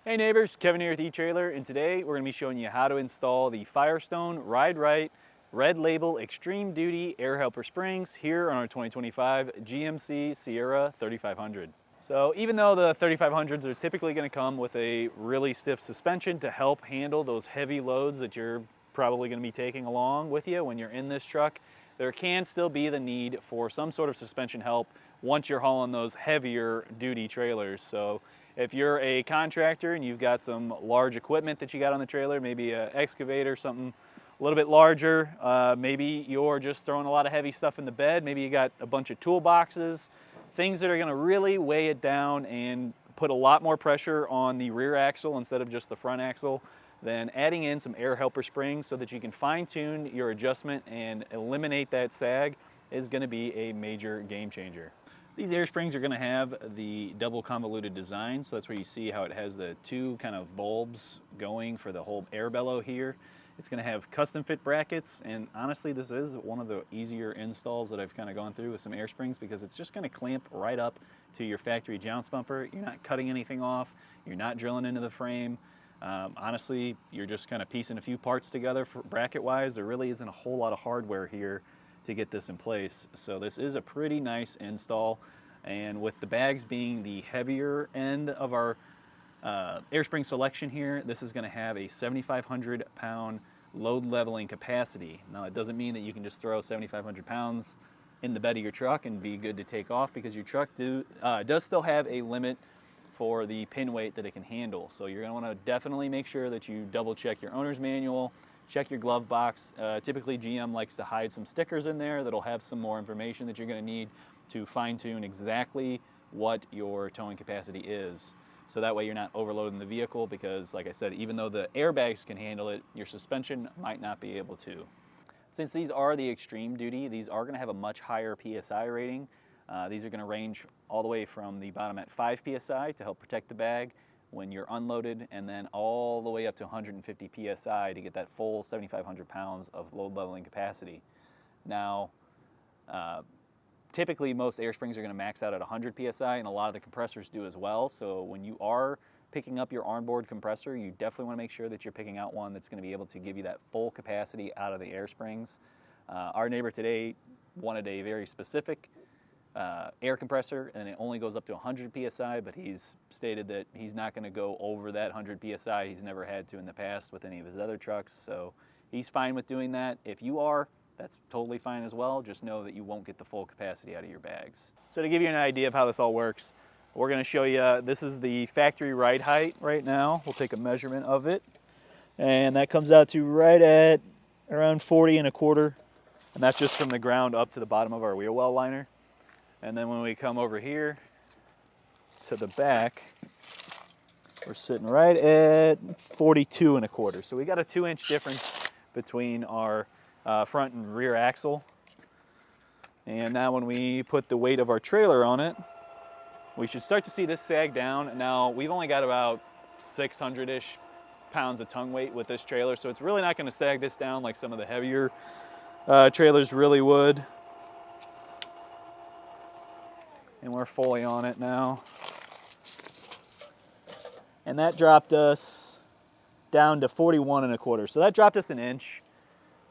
Hey neighbors, Kevin here with eTrailer, and today we're going to be showing you how to install the Firestone Ride-Rite Red Label Extreme Duty Air Helper Springs here on our 2025 GMC Sierra 3500. So even though the 3500s are typically going to come with a really stiff suspension to help handle those heavy loads that you're probably going to be taking along with you when you're in this truck, there can still be the need for some sort of suspension help once you're hauling those heavier duty trailers. So if you're a contractor and you've got some large equipment that you got on the trailer, maybe an excavator, something a little bit larger, maybe you're just throwing a lot of heavy stuff in the bed, maybe you got a bunch of toolboxes, things that are going to really weigh it down and put a lot more pressure on the rear axle instead of just the front axle, then adding in some air helper springs so that you can fine-tune your adjustment and eliminate that sag is going to be a major game changer. These air springs are going to have the double convoluted design, so that's where you see how it has the two kind of bulbs going for the whole air bellow here. It's going to have custom fit brackets, and honestly this is one of the easier installs that I've kind of gone through with some air springs because it's just going to clamp right up to your factory jounce bumper. You're not cutting anything off, you're not drilling into the frame. Honestly, you're just kind of piecing a few parts together for bracket wise. There really isn't a whole lot of hardware here to get this in place. So this is a pretty nice install, and with the bags being the heavier end of our air spring selection here, this is going to have a 7,500 pound load leveling capacity. Now it doesn't mean that you can just throw 7,500 pounds in the bed of your truck and be good to take off, because your truck does still have a limit for the pin weight that it can handle. So you're going to want to definitely make sure that you double check your owner's manual, check your glove box. Typically GM likes to hide some stickers in there that'll have some more information that you're going to need to fine-tune exactly what your towing capacity is. So that way you're not overloading the vehicle, because like I said, even though the airbags can handle it, your suspension might not be able to. Since these are the extreme duty, these are going to have a much higher PSI rating. These are going to range all the way from the bottom at 5 PSI to help protect the bag when you're unloaded, and then all the way up to 150 PSI to get that full 7,500 pounds of load leveling capacity. Now, typically most air springs are going to max out at 100 PSI, and a lot of the compressors do as well. So when you are picking up your onboard compressor, you definitely want to make sure that you're picking out one that's going to be able to give you that full capacity out of the air springs. Our neighbor today wanted a very specific air compressor, and it only goes up to 100 PSI, but he's stated that he's not going to go over that 100 PSI. He's never had to in the past with any of his other trucks, so he's fine with doing that. If you are, that's totally fine as well. Just know that you won't get the full capacity out of your bags. So to give you an idea of how this all works, we're going to show you, this is the factory ride height right now. We'll take a measurement of it, and that comes out to right at around 40 1/4, and that's just from the ground up to the bottom of our wheel well liner. And then when we come over here to the back, we're sitting right at 42 1/4. So we got a 2-inch difference between our front and rear axle. And now when we put the weight of our trailer on it, we should start to see this sag down. Now we've only got about 600-ish pounds of tongue weight with this trailer, so it's really not going to sag this down like some of the heavier trailers really would. And we're fully on it now. And that dropped us down to 41 1/4. So that dropped us an inch.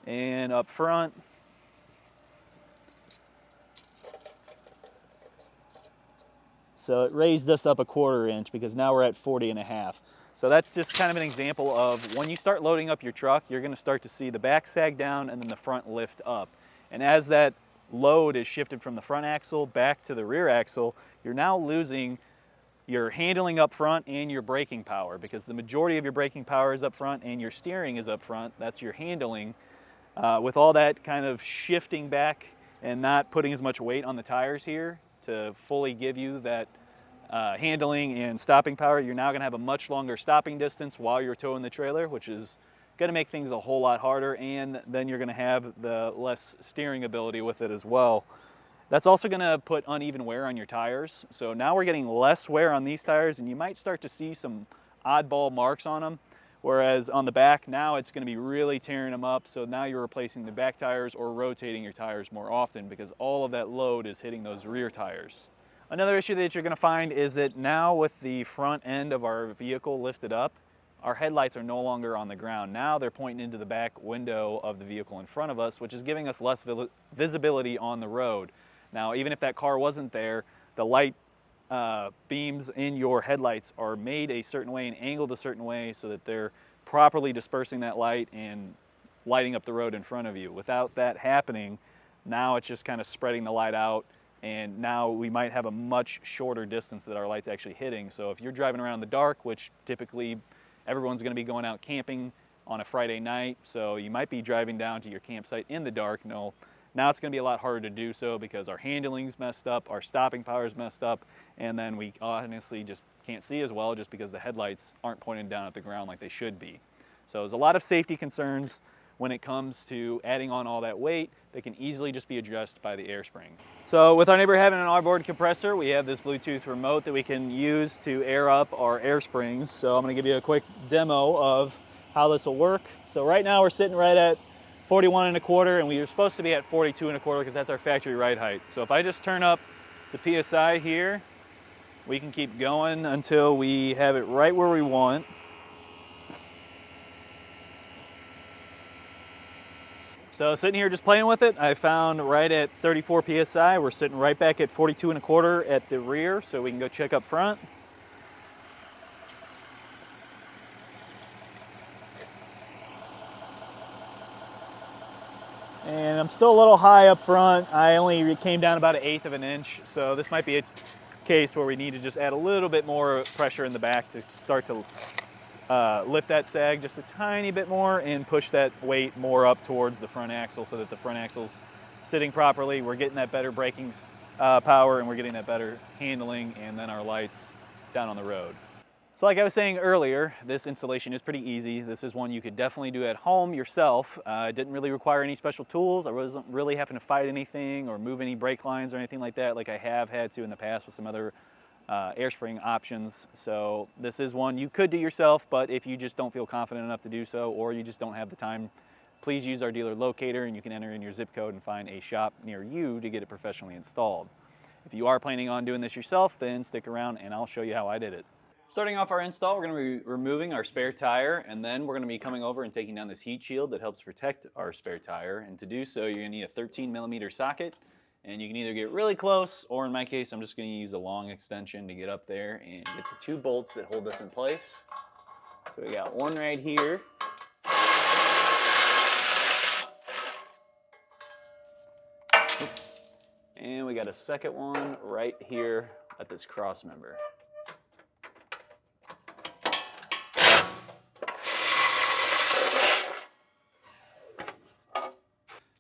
And up front, so it raised us up a 1/4 inch, because now we're at 40 1/2. So that's just kind of an example of when you start loading up your truck, you're going to start to see the back sag down and then the front lift up. And as that load is shifted from the front axle back to the rear axle, you're now losing your handling up front and your braking power, because the majority of your braking power is up front and your steering is up front. That's your handling. With all that kind of shifting back and not putting as much weight on the tires here to fully give you that handling and stopping power, you're now going to have a much longer stopping distance while you're towing the trailer, which is going to make things a whole lot harder, and then you're going to have the less steering ability with it as well. That's also going to put uneven wear on your tires. So now we're getting less wear on these tires, and you might start to see some oddball marks on them, whereas on the back now it's going to be really tearing them up. So now you're replacing the back tires or rotating your tires more often, because all of that load is hitting those rear tires. Another issue that you're going to find is that now with the front end of our vehicle lifted up, our headlights are no longer on the ground. Now they're pointing into the back window of the vehicle in front of us, which is giving us less visibility on the road. Now, even if that car wasn't there, the light beams in your headlights are made a certain way and angled a certain way so that they're properly dispersing that light and lighting up the road in front of you. Without that happening, now it's just kind of spreading the light out, and now we might have a much shorter distance that our light's actually hitting. So if you're driving around in the dark, which typically everyone's going to be going out camping on a Friday night, so you might be driving down to your campsite in the dark. No, now it's going to be a lot harder to do so because our handling's messed up, our stopping power's messed up, and then we honestly just can't see as well just because the headlights aren't pointing down at the ground like they should be. So there's a lot of safety concerns when it comes to adding on all that weight that can easily just be addressed by the air spring. So with our neighbor having an onboard compressor, we have this Bluetooth remote that we can use to air up our air springs. So I'm going to give you a quick demo of how this will work. So right now we're sitting right at 41 1/4, and we are supposed to be at 42 1/4 because that's our factory ride height. So if I just turn up the PSI here, we can keep going until we have it right where we want. So sitting here just playing with it, I found right at 34 PSI. We're sitting right back at 42 1/4 at the rear, so we can go check up front. And I'm still a little high up front. I only came down about 1/8 of an inch, so this might be a case where we need to just add a little bit more pressure in the back to start to lift that sag just a tiny bit more and push that weight more up towards the front axle so that the front axle's sitting properly. We're getting that better braking power, and we're getting that better handling, and then our lights down on the road. So like I was saying earlier, this installation is pretty easy. This is one you could definitely do at home yourself. It didn't really require any special tools. I wasn't really having to fight anything or move any brake lines or anything like that like I have had to in the past with some other air spring options. So this is one you could do yourself, but if you just don't feel confident enough to do so, or you just don't have the time, please use our dealer locator, and you can enter in your zip code and find a shop near you to get it professionally installed. If you are planning on doing this yourself, then stick around and I'll show you how I did it. Starting off our install, we're going to be removing our spare tire, and then we're going to be coming over and taking down this heat shield that helps protect our spare tire. And to do so, you're going to need a 13mm socket, and you can either get really close, or in my case, I'm just going to use a long extension to get up there and get the 2 bolts that hold this in place. So we got one right here. And we got a second one right here at this cross member.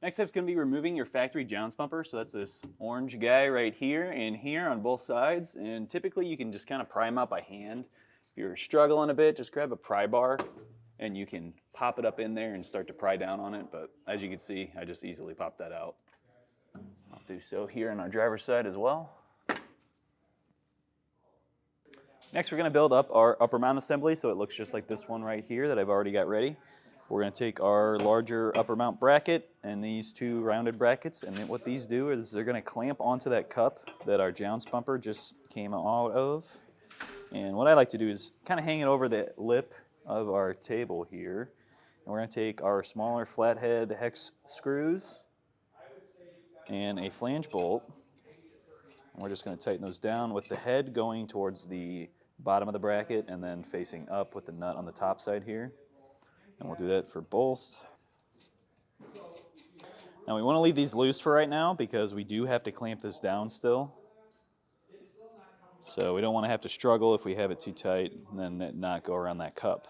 Next step is going to be removing your factory jounce bumper. So that's this orange guy right here and here on both sides. And typically you can just kind of pry them out by hand. If you're struggling a bit, just grab a pry bar and you can pop it up in there and start to pry down on it. But as you can see, I just easily popped that out. I'll do so here on our driver's side as well. Next, we're going to build up our upper mount assembly so it looks just like this one right here that I've already got ready. We're going to take our larger upper mount bracket and these 2 rounded brackets, and then what these do is they're going to clamp onto that cup that our jounce bumper just came out of. And what I like to do is kind of hang it over the lip of our table here. And we're going to take our smaller flathead hex screws and a flange bolt. And we're just going to tighten those down with the head going towards the bottom of the bracket and then facing up with the nut on the top side here. And we'll do that for both. Now we want to leave these loose for right now because we do have to clamp this down still. So we don't want to have to struggle if we have it too tight and then it not go around that cup.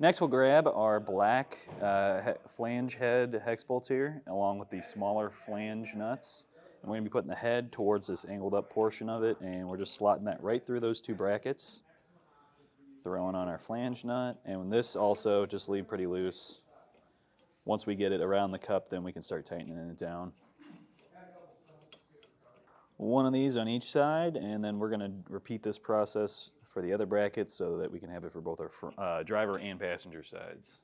Next we'll grab our black flange head hex bolts here along with the smaller flange nuts. And we're going to be putting the head towards this angled up portion of it, and we're just slotting that right through those 2 brackets. Throwing on our flange nut, and this also just leave pretty loose. Once we get it around the cup, then we can start tightening it down. One of these on each side, and then we're going to repeat this process for the other brackets so that we can have it for both our driver and passenger sides.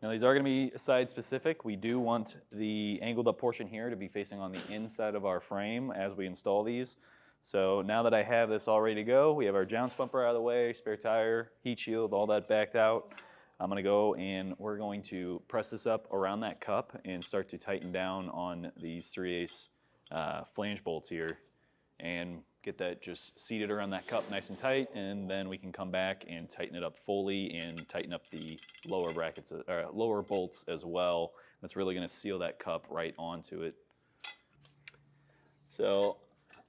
Now these are going to be side specific. We do want the angled up portion here to be facing on the inside of our frame as we install these. So now that I have this all ready to go, we have our jounce bumper out of the way, spare tire, heat shield, all that backed out. I'm going to go and we're going to press this up around that cup and start to tighten down on these 3/8 flange bolts here and get that just seated around that cup nice and tight, and then we can come back and tighten it up fully and tighten up the lower brackets, or lower bolts as well. That's really going to seal that cup right onto it. So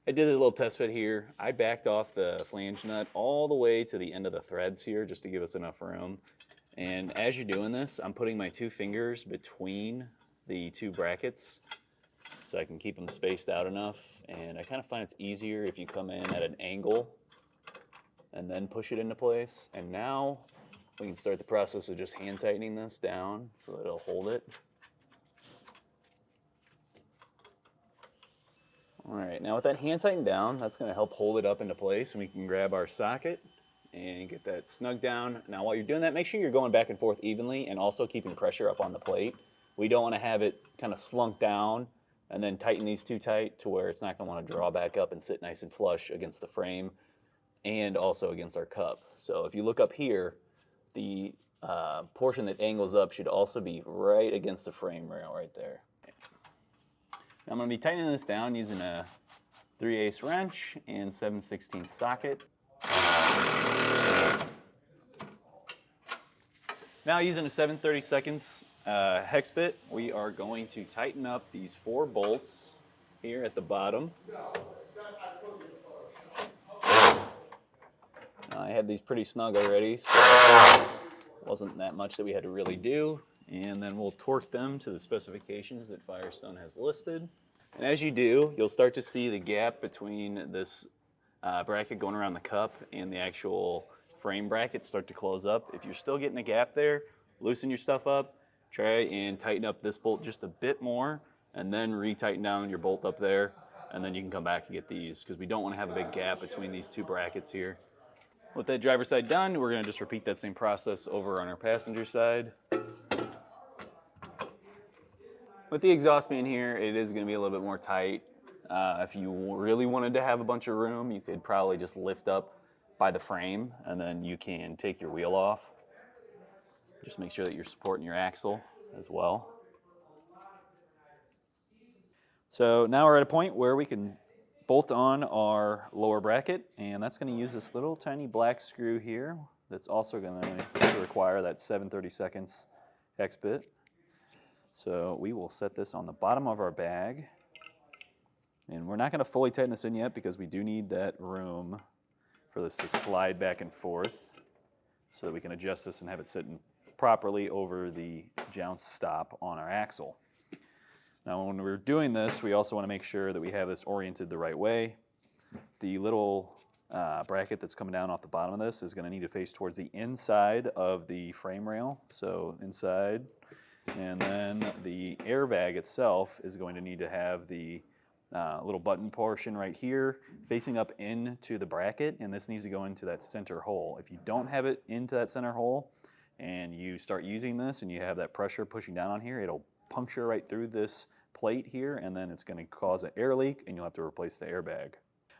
I did a little test fit here. I backed off the flange nut all the way to the end of the threads here just to give us enough room. And as you're doing this, I'm putting my 2 fingers between the 2 brackets so I can keep them spaced out enough. And I kind of find it's easier if you come in at an angle and then push it into place. And now we can start the process of just hand tightening this down so that it'll hold it. All right, now with that hand tightened down, that's going to help hold it up into place, and we can grab our socket and get that snug down. Now while you're doing that, make sure you're going back and forth evenly and also keeping pressure up on the plate. We don't want to have it kind of slunk down and then tighten these too tight to where it's not going to want to draw back up and sit nice and flush against the frame and also against our cup. So if you look up here, the portion that angles up should also be right against the frame rail right there. Now I'm going to be tightening this down using a 3/8 wrench and 7/16 socket. Now using a 7/32 hex bit, we are going to tighten up these 4 bolts here at the bottom. I had these pretty snug already, so it wasn't that much that we had to really do. And then we'll torque them to the specifications that Firestone has listed. And as you do, you'll start to see the gap between this bracket going around the cup and the actual frame bracket start to close up. If you're still getting a gap there, loosen your stuff up, try and tighten up this bolt just a bit more, and then re-tighten down your bolt up there, and then you can come back and get these, because we don't want to have a big gap between these 2 brackets here. With that driver's side done, we're going to just repeat that same process over on our passenger side. With the exhaust being here, it is going to be a little bit more tight. If you really wanted to have a bunch of room, you could probably just lift up by the frame, and then you can take your wheel off. Just make sure that you're supporting your axle as well. So now we're at a point where we can bolt on our lower bracket, and that's going to use this little tiny black screw here that's also going to require that 7/32 hex bit. So we will set this on the bottom of our bag, and we're not going to fully tighten this in yet because we do need that room for this to slide back and forth so that we can adjust this and have it sitting properly over the jounce stop on our axle. Now when we're doing this, we also want to make sure that we have this oriented the right way. The little bracket that's coming down off the bottom of this is going to need to face towards the inside of the frame rail, so inside. And then the airbag itself is going to need to have the little button portion right here facing up into the bracket, and this needs to go into that center hole. If you don't have it into that center hole and you start using this and you have that pressure pushing down on here, it'll puncture right through this plate here, and then it's going to cause an air leak and you'll have to replace the airbag.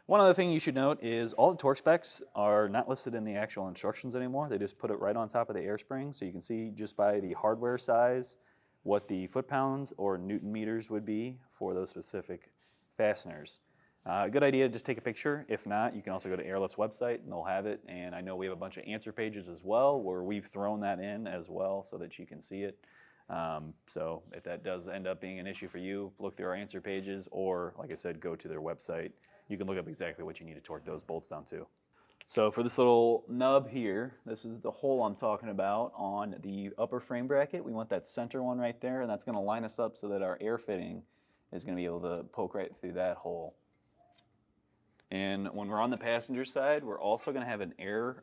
One other thing you should note is all the torque specs are not listed in the actual instructions anymore. They just put it right on top of the air spring, so you can see just by the hardware size what the foot-pounds or Newton meters would be for those specific fasteners. Good idea to just take a picture. If not, you can also go to Airlift's website and they'll have it. And I know we have a bunch of answer pages as well where we've thrown that in as well so that you can see it. So if that does end up being an issue for you, look through our answer pages, or like I said, go to their website. You can look up exactly what you need to torque those bolts down to. So for this little nub here, this is the hole I'm talking about on the upper frame bracket. We want that center one right there, and that's going to line us up so that our air fitting is going to be able to poke right through that hole. And when we're on the passenger side, we're also going to have an we're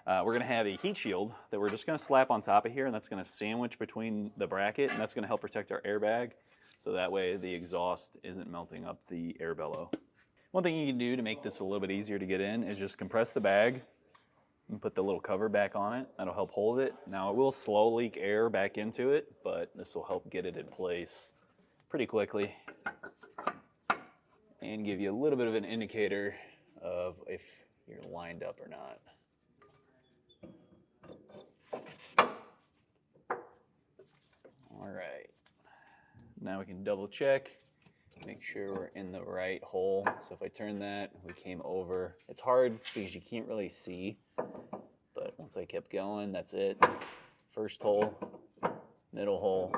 going to have a heat shield that we're just going to slap on top of here, and that's going to sandwich between the bracket, and that's going to help protect our airbag, so that way the exhaust isn't melting up the air bellow. One thing you can do to make this a little bit easier to get in is just compress the bag and put the little cover back on it. That'll help hold it. Now it will slow leak air back into it, but this will help get it in place pretty quickly and give you a little bit of an indicator of if you're lined up or not. All right, now we can double check, make sure we're in the right hole. So if I turn that, we came over. It's hard because you can't really see, but once I kept going, that's it. First hole, middle hole,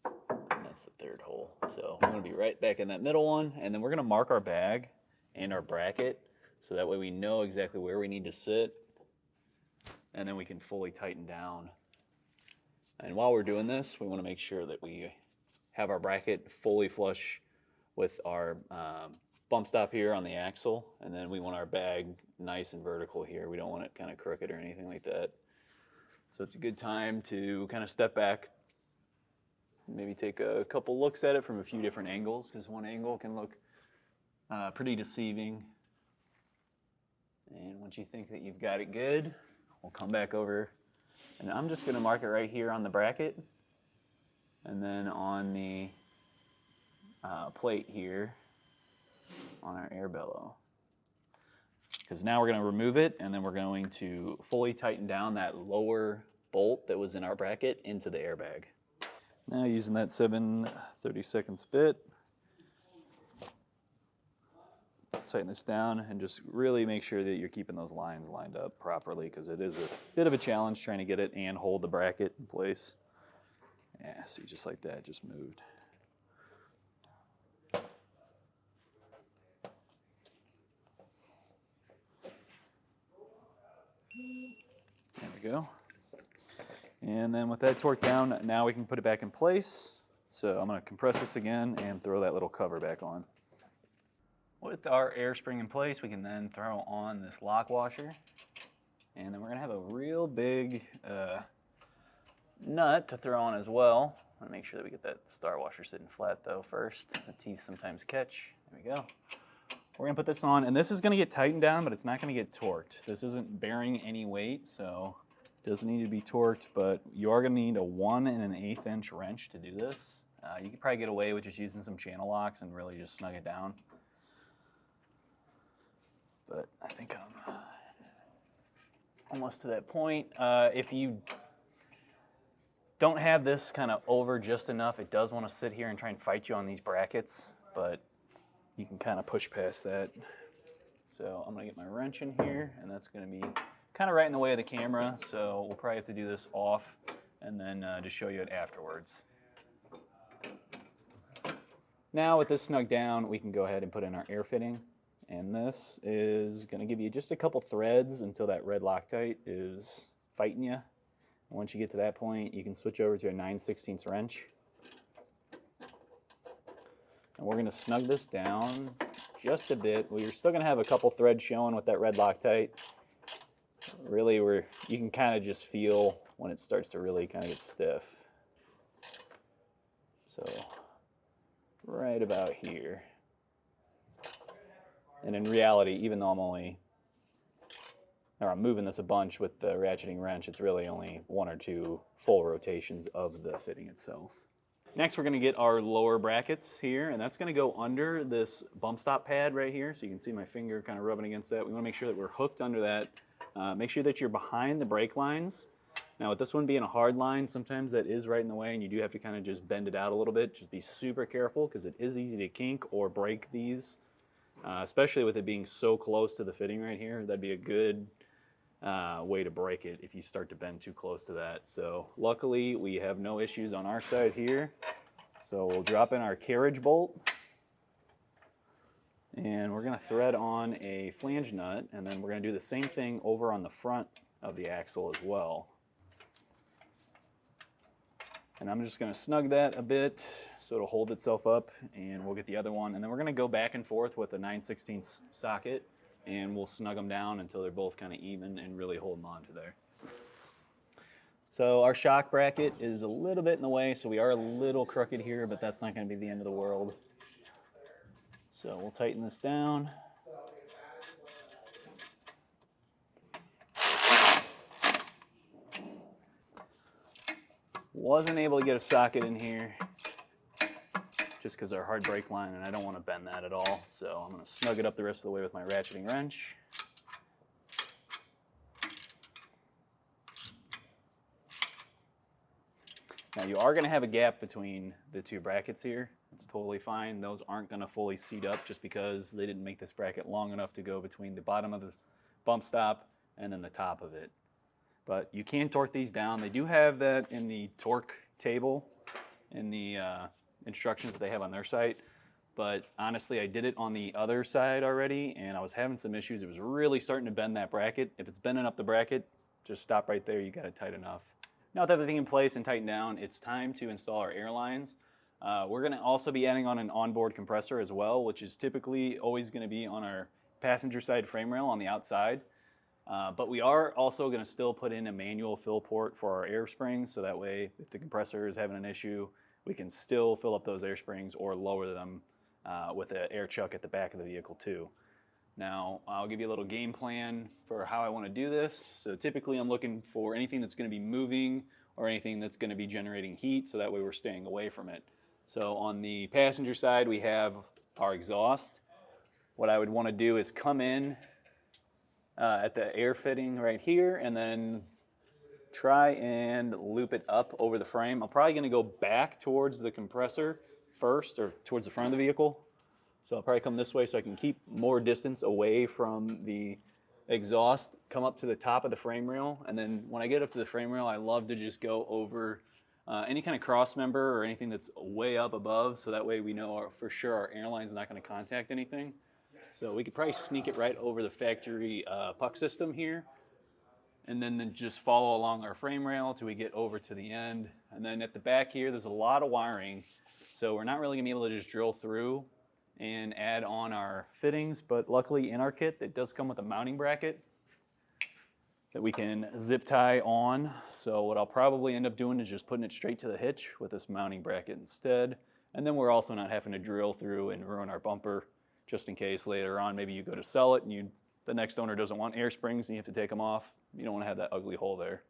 and that's the third hole. So I'm gonna be right back in that middle one, and then we're gonna mark our bag and our bracket, so that way we know exactly where we need to sit, and then we can fully tighten down. And while we're doing this, we wanna make sure that we have our bracket fully flush with our bump stop here on the axle, and then we want our bag nice and vertical here. We don't want it kind of crooked or anything like that. So it's a good time to kind of step back, maybe take a couple looks at it from a few different angles, because one angle can look pretty deceiving. And once you think that you've got it good, we'll come back over, and I'm just gonna mark it right here on the bracket, and then on the plate here on our air bellow. Because now we're going to remove it, and then we're going to fully tighten down that lower bolt that was in our bracket into the airbag. Now using that 7/32 bit, tighten this down and just really make sure that you're keeping those lines lined up properly, because it is a bit of a challenge trying to get it and hold the bracket in place. Yeah, see, just like that, just moved. There we go. And then with that torqued down, now we can put it back in place. So I'm going to compress this again and throw that little cover back on. With our air spring in place, we can then throw on this lock washer. And then we're going to have a real big nut to throw on as well. I want to make sure that we get that star washer sitting flat though first. The teeth sometimes catch. There we go. We're going to put this on, and this is going to get tightened down, but it's not going to get torqued. This isn't bearing any weight, so it doesn't need to be torqued, but you are going to need a 1 1/8 inch wrench to do this. You could probably get away with just using some channel locks and really just snug it down. But I think I'm almost to that point. If you don't have this kind of over just enough, it does want to sit here and try and fight you on these brackets, but you can kind of push past that. So I'm going to get my wrench in here, and that's going to be kind of right in the way of the camera, so we'll probably have to do this off and then just show you it afterwards. Now with this snug down, we can go ahead and put in our air fitting, and this is going to give you just a couple threads until that red Loctite is fighting you. And once you get to that point, you can switch over to a 9/16 wrench. And we're going to snug this down just a bit. We're still going to have a couple threads showing with that red Loctite. Really, you can kind of just feel when it starts to really kind of get stiff. So right about here. And in reality, even though I'm moving this a bunch with the ratcheting wrench, it's really only 1 or 2 full rotations of the fitting itself. Next, we're going to get our lower brackets here, and that's going to go under this bump stop pad right here. So you can see my finger kind of rubbing against that. We want to make sure that we're hooked under that. Make sure that you're behind the brake lines. Now with this one being a hard line, sometimes that is right in the way, and you do have to kind of just bend it out a little bit. Just be super careful, because it is easy to kink or break these, especially with it being so close to the fitting right here. That'd be a good way to break it if you start to bend too close to that. So luckily we have no issues on our side here. So we'll drop in our carriage bolt, and we're going to thread on a flange nut, and then we're going to do the same thing over on the front of the axle as well. And I'm just going to snug that a bit so it'll hold itself up, and we'll get the other one, and then we're going to go back and forth with a 9/16 socket, and we'll snug them down until they're both kind of even and really holding on to there. So our shock bracket is a little bit in the way, so we are a little crooked here, but that's not going to be the end of the world. So we'll tighten this down. Wasn't able to get a socket in here just because they're hard brake line and I don't want to bend that at all. So I'm going to snug it up the rest of the way with my ratcheting wrench. Now you are going to have a gap between the two brackets here. It's totally fine. Those aren't going to fully seat up just because they didn't make this bracket long enough to go between the bottom of the bump stop and then the top of it. But you can torque these down. They do have that in the torque table in the instructions that they have on their site. But honestly, I did it on the other side already and I was having some issues. It was really starting to bend that bracket. If it's bending up the bracket, just stop right there. You got it tight enough. Now with everything in place and tightened down, it's time to install our air lines. We're going to also be adding on an onboard compressor as well, which is typically always going to be on our passenger side frame rail on the outside. But we are also going to still put in a manual fill port for our air springs, so that way if the compressor is having an issue, we can still fill up those air springs or lower them with an air chuck at the back of the vehicle too. Now, I'll give you a little game plan for how I want to do this. So typically I'm looking for anything that's going to be moving or anything that's going to be generating heat, so that way we're staying away from it. So on the passenger side, we have our exhaust. What I would want to do is come in at the air fitting right here and then try and loop it up over the frame. I'm probably going to go back towards the compressor first, or towards the front of the vehicle. So I'll probably come this way so I can keep more distance away from the exhaust, come up to the top of the frame rail, and then when I get up to the frame rail, I love to just go over any kind of cross member or anything that's way up above, so that way we know for sure our airline's not going to contact anything. So we could probably sneak it right over the factory puck system here, and then just follow along our frame rail till we get over to the end. And then at the back here, there's a lot of wiring, so we're not really going to be able to just drill through and add on our fittings, but luckily in our kit it does come with a mounting bracket that we can zip tie on. So what I'll probably end up doing is just putting it straight to the hitch with this mounting bracket instead. And then we're also not having to drill through and ruin our bumper, just in case later on maybe you go to sell it and the next owner doesn't want air springs and you have to take them off. You don't want to have that ugly hole there.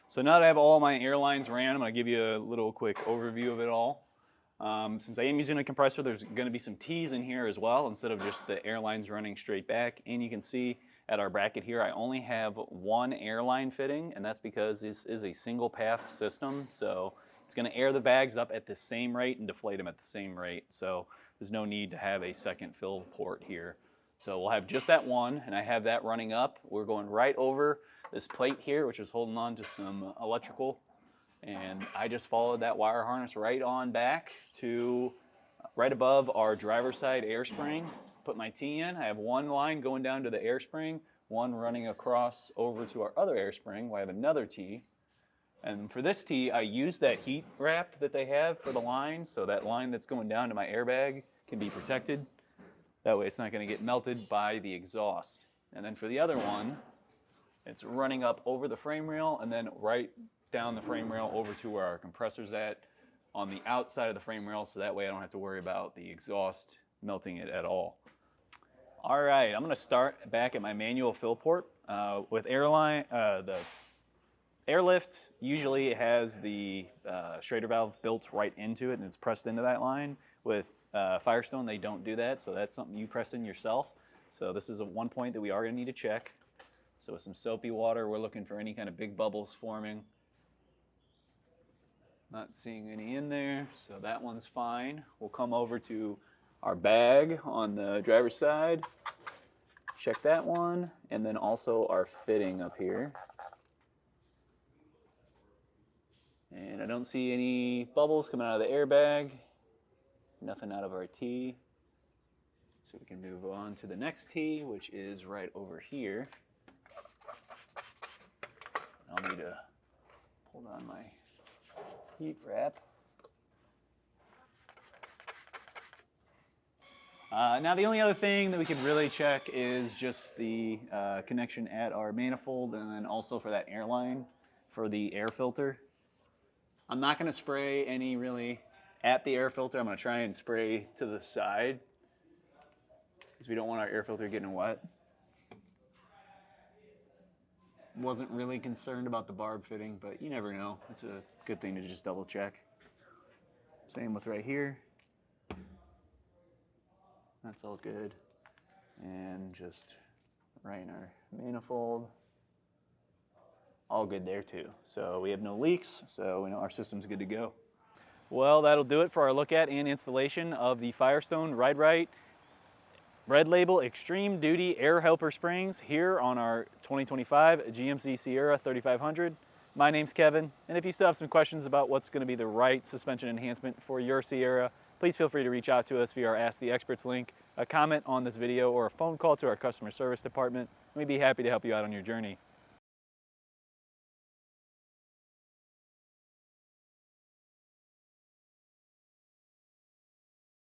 So now that I have all my air lines ran, I'm going to give you a little quick overview of it all. Since I am using a compressor, there's going to be some T's in here as well, instead of just the airlines running straight back. And you can see at our bracket here, I only have one airline fitting, and that's because this is a single path system. So it's going to air the bags up at the same rate and deflate them at the same rate. So there's no need to have a second fill port here. So we'll have just that one, and I have that running up. We're going right over this plate here, which is holding on to some electrical. And I just followed that wire harness right on back to right above our driver's side air spring. Put my T in. I have one line going down to the air spring, one running across over to our other air spring where I have another T. And for this T, I use that heat wrap that they have for the line, so that line that's going down to my airbag can be protected. That way it's not going to get melted by the exhaust. And then for the other one, it's running up over the frame rail and then right down the frame rail over to where our compressor's at on the outside of the frame rail, so that way I don't have to worry about the exhaust melting it at all. All right, I'm going to start back at my manual fill port. With airline, the airlift usually has the Schrader valve built right into it and it's pressed into that line. With Firestone, they don't do that, so that's something you press in yourself. So this is one point that we are going to need to check. So with some soapy water, we're looking for any kind of big bubbles forming. Not seeing any in there, so that one's fine. We'll come over to our bag on the driver's side, check that one, and then also our fitting up here. And I don't see any bubbles coming out of the airbag, nothing out of our T. So we can move on to the next T, which is right over here. I'll need to pull down my heat wrap. Now the only other thing that we could really check is just the connection at our manifold, and then also for that airline for the air filter. I'm not going to spray any really at the air filter. I'm going to try and spray to the side because we don't want our air filter getting wet. wasn't really concerned about the barb fitting, but you never know. It's a good thing to just double check. Same with right here. That's all good. And just right in our manifold. All good there too. So we have no leaks, so we know our system's good to go. Well, that'll do it for our look at and installation of the Firestone Ride-Rite Red Label Extreme Duty Air Helper Springs here on our 2025 GMC Sierra 3500. My name's Kevin, and if you still have some questions about what's going to be the right suspension enhancement for your Sierra, please feel free to reach out to us via our Ask the Experts link, a comment on this video, or a phone call to our customer service department. We'd be happy to help you out on your journey.